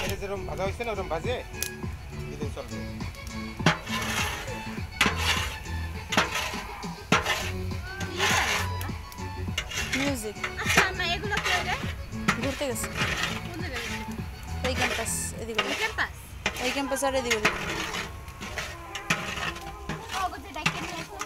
এটা যেরকম ভাজা হয়েছে না ওরকম ভাজে দিলে চলবে। মিউজিক। আচ্ছা আমরা এগুলো করে দেয় ঘুরতে গেছে কোন জায়গায়? ওই ক্যাম্পাস এদিকে ক্যাম্পাস ওই ক্যাম্পাস আর এদিকে ও গোতে ডাইকে নিয়ে আসো।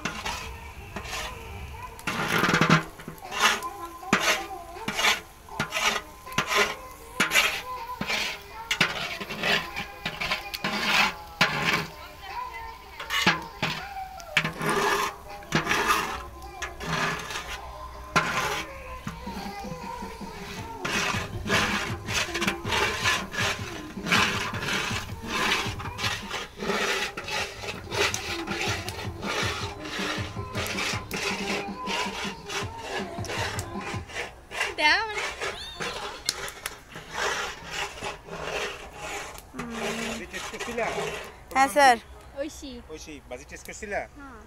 হ্যাঁ স্যার ঐশী ঐশী বাজি টেস্ট করছিলা? হ্যাঁ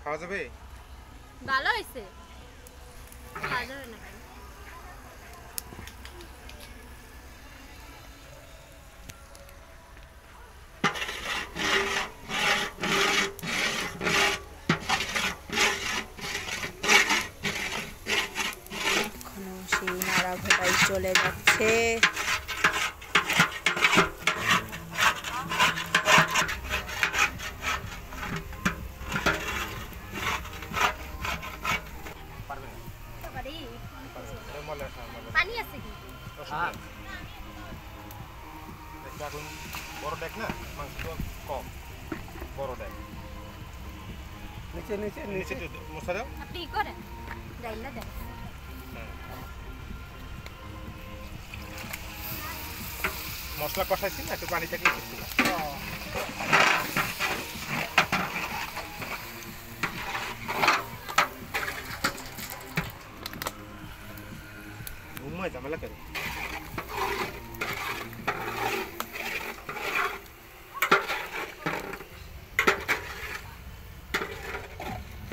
খাওয়া যাবে? ভালো হয়েছে খাওয়া যাবে না কেন? এখনো সেই নাড়া ঘোটাই চলে যাচ্ছে। পানি আছে কিন্তু এখন বড় ডেক না মাংস কম বড় ডেক নিচে নিচে নিচে মশলা দাও আপনি করেন ডাইলা দেন মশলা কষাইছি না একটু পানি থেকে ঘুমায় ঝামেলা করে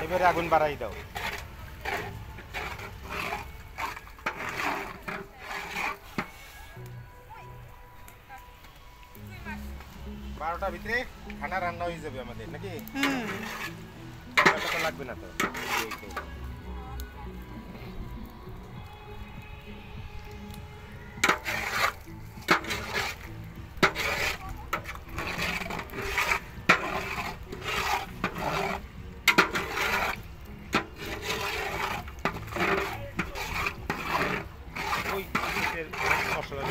এবারে আগুন বাড়াই দাও। বারোটার ভিতরে খানা রান্না হয়ে যাবে আমাদের নাকি? লাগবে না তো মশলা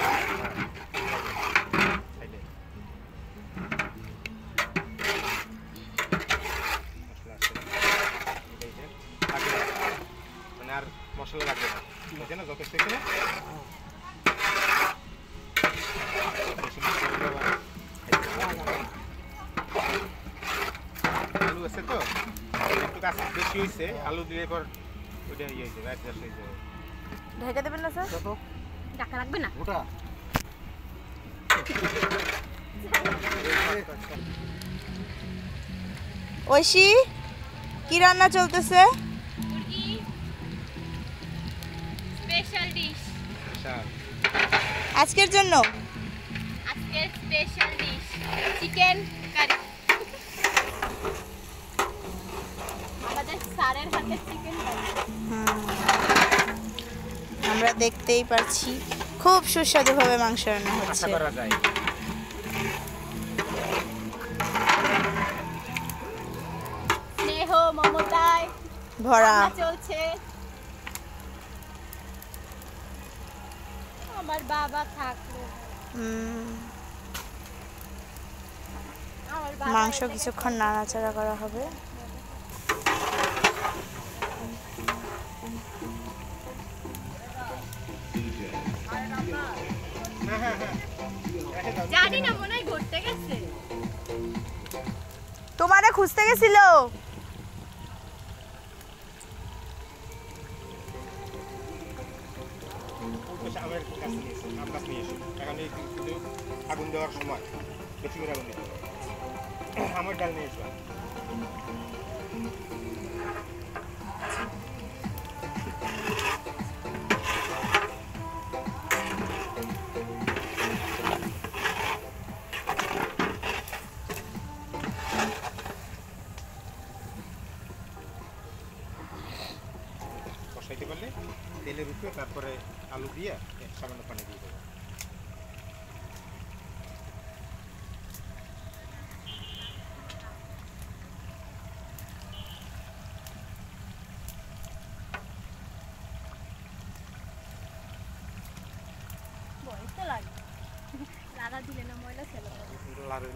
মানে আর মশলা লাগবে না বুঝছে না যথেষ্ট এখানে আলু আছে তো একটু গাছ বেশি হয়েছে আলু দিলে পর ওইটা ইয়ে হয়ে যাবে অ্যাডজাস্ট হয়ে যাবে। ঢেকে দেবেন না স্যার? টাকা লাগবে না ওটা ঐশী কি রান্না চলতেছে? মুরগি স্পেশাল ডিশ আজকের জন্য আজকের স্পেশাল ডিশ চিকেন কারি আমাদের স্যারের হাতে চিকেন কারি আমরা দেখতেই পাচ্ছি খুব সুস্বাদুভাবে মাংস রান্না আশা হচ্ছে। করা যায় স্নেহ মমতায় ভরা রান্না চলছে। আমার বাবা থাকলো আমার বাবা মাংস কিছুক্ষণ নাড়াচাড়া করা হবে। জানি না মনে হয় ঘুরতে গেছে তোমারে খুঁজতে গেছিল। আমের গাছ নিয়েছি আম গাছ নিয়ে এসে এখন এই কিন্তু আগুন দেওয়ার সময় বেশি করে আগুন দিতে হবে। আমের ডাল নিয়ে এসো খাইতে পারলে তেলের উপরে তারপরে আলু দিয়ে সামান্য পানি দিয়ে দেবো। ভয় তো লাগে রাধা দিলে না ময়লা ছিল লাড়লে